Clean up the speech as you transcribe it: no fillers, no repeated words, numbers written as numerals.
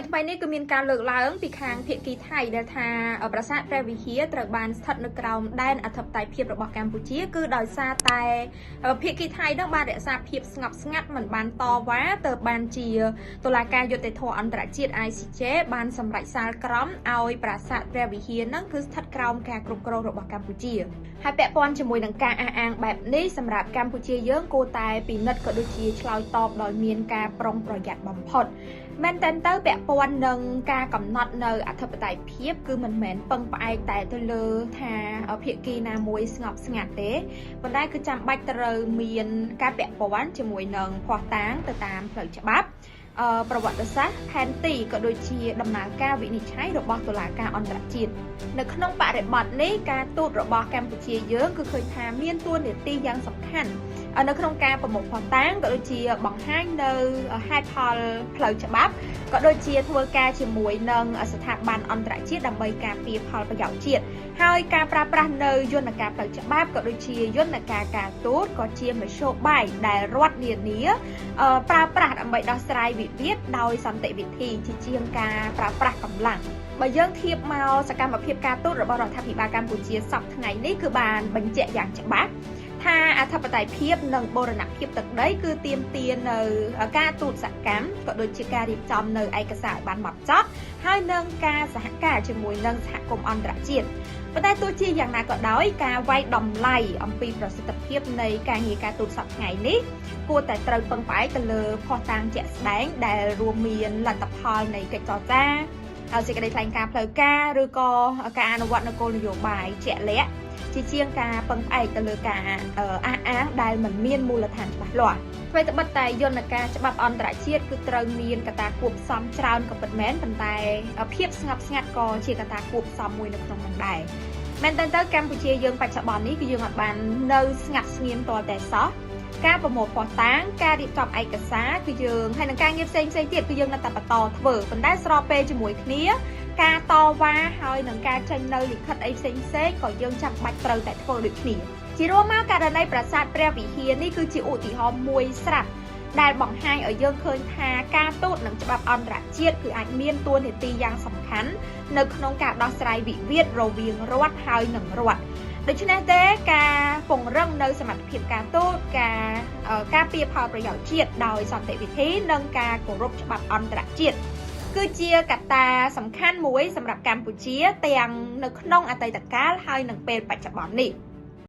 ថ្មីនេះគឺមានការលើកឡើងពីខាងភាគីថៃដែលថាប្រាសាទព្រះវិហារត្រូវបានស្ថិតនៅក្រោមដែនអធិបតេយ្យភាពរបស់កម្ពុជាគឺដោយសារតែភាគីថៃនឹងបានរក្សាភាពស្ងប់ស្ងាត់មិនបានតវ៉ាទៅបានជាតុលាការយុត្តិធម៌អន្តរជាតិ ICJ បានសម្រេចសាលក្រមឲ្យប្រាសាទព្រះវិហារនឹងគឺស្ថិតក្រោមការគ្រប់គ្រងរបស់កម្ពុជាហើយពាក់ព័ន្ធជាមួយនឹងការអះអាងបែបនេះសម្រាប់កម្ពុជាយើងគួរតែពិនិត្យក៏ដូចជាឆ្លើយតបដោយមានការប្រុងប្រយ័ត្នបំផុតមែនតើទៅពាក់ព័ន្ធនឹងការកំណត់នៅអធិបតេយ្យភាពគឺមិនមែនពឹងផ្អែកតែទៅលើថាភាគីណាមួយស្ងប់ស្ងាត់ទេប៉ុន្តែគឺចាំបាច់ត្រូវមានការពាក់ព័ន្ធជាមួយនឹងភស្តុតាងទៅតាមផ្លូវច្បាប់ប្រវត្តិសាស្ត្រផែនទីក៏ដូចជាដំណើរការវិនិច្ឆ័យរបស់តុលាការអន្តរជាតិនៅក្នុងបរិបទនេះការទូតរបស់កម្ពុជាយើងគឺឃើញថាមានតួនាទីយ៉ាងសំខាន់នៅក្នុងការប្រមូលភស្តុតាងក៏ដូចជាបង្ហាញនៅហេតុផលផ្លូវច្បាប់ក៏ដូចជាធ្វើការជាមួយនឹងស្ថាប័នអន្តរជាតិដើម្បីការពារផលប្រយោជន៍ជាតិហើយការប្រើប្រាស់នៅយន្តការផ្លូវច្បាប់ក៏ដូចជាយន្តការការទូតក៏ជាមធ្យោបាយដែលរដ្ឋនានាប្រើប្រាស់ដើម្បីដោះស្រាយវិវាទដោយសន្តិវិធីជាជាងការប្រើប្រាស់កម្លាំងបើយើងធៀបមកសកម្មភាពការទូតរបស់រដ្ឋាភិបាលកម្ពុជាសប្តាហ៍ថ្ងៃនេះគឺបានបញ្ជាក់យ៉ាងច្បាស់ថាអធិបតេយ្យភាពនិងបូរណភាពទឹកដីគឺទាមទារនៅការទូតសកម្មក៏ដូចជាការរៀបចំនៅឯកសារឲ្យបានហ្មត់ចត់ហើយនឹងការសហការជាមួយនឹងសហគមន៍អន្តរជាតិប៉ុន្តែទោះជាយ៉ាងណាក៏ដោយការវាយតម្លៃអំពីប្រសិទ្ធភាពនៃការងារការទូតសប្តាហ៍ថ្ងៃនេះគួរតែត្រូវពឹងផ្អែកទៅលើភស្តុតាងជាក់ស្ដែងដែលរួមមានលទ្ធផលនៃកិច្ចចរចាហើយសេចក្តីថ្លែងការណ៍ផ្លូវការឬក៏ការអនុវត្តនូវគោលនយោបាយជាក់លាក់ជាជាងការពឹងផ្អែកទៅលើការអះអាងដែលមិនមានមូលដ្ឋានច្បាស់លាស់អ្វីត្បិតតែយន្តការច្បាប់អន្តរជាតិគឺត្រូវមានកត្តាគួបផ្សំច្រើនក៏ពិតមែនប៉ុន្តែភាពស្ងប់ស្ងាត់ក៏ជាកត្តាគួបផ្សំមួយនៅក្នុងនោះដែរមែនតើកម្ពុជាយើងបច្ចុប្បន្ននេះគឺយើងអត់បាននៅស្ងាត់ស្ងៀមទាល់តែសោះការប្រមូលភស្តុតាងការរៀបចំឯកសារគឺយើងហើយនឹងការងារផ្សេងទៀតគឺយើងនៅតែបន្តធ្វើប៉ុន្តែស្របពេលជាមួយគ្នាការតវ៉ាហើយនឹងការចេញនៅលិខិតអីផ្សេងក៏យើងចាំបាច់ត្រូវតែធ្វើដូចគ្នាជារួមមកករណីប្រាសាទព្រះវិហារនេះគឺជាឧទាហរណ៍មួយស្រាប់ដែលបង្ហាញឲ្យយើងឃើញថាការទូតនឹងច្បាប់អន្តរជាតិគឺអាចមានតួនាទីយ៉ាងសំខាន់នៅក្នុងការដោះស្រាយវិវាទរវាងរដ្ឋហើយនិងរដ្ឋដូច្នេះទេការពង្រឹងនៅសមត្ថភាពការទូតការពារផលប្រយោជន៍ជាតិដោយសន្តិវិធីនិងការគោរពច្បាប់អន្តរជាតិគឺជាកត្តាសំខាន់មួយសម្រាប់កម្ពុជាទាំងនៅក្នុងអតីតកាលហើយនិងពេលបច្ចុប្បន្ននេះ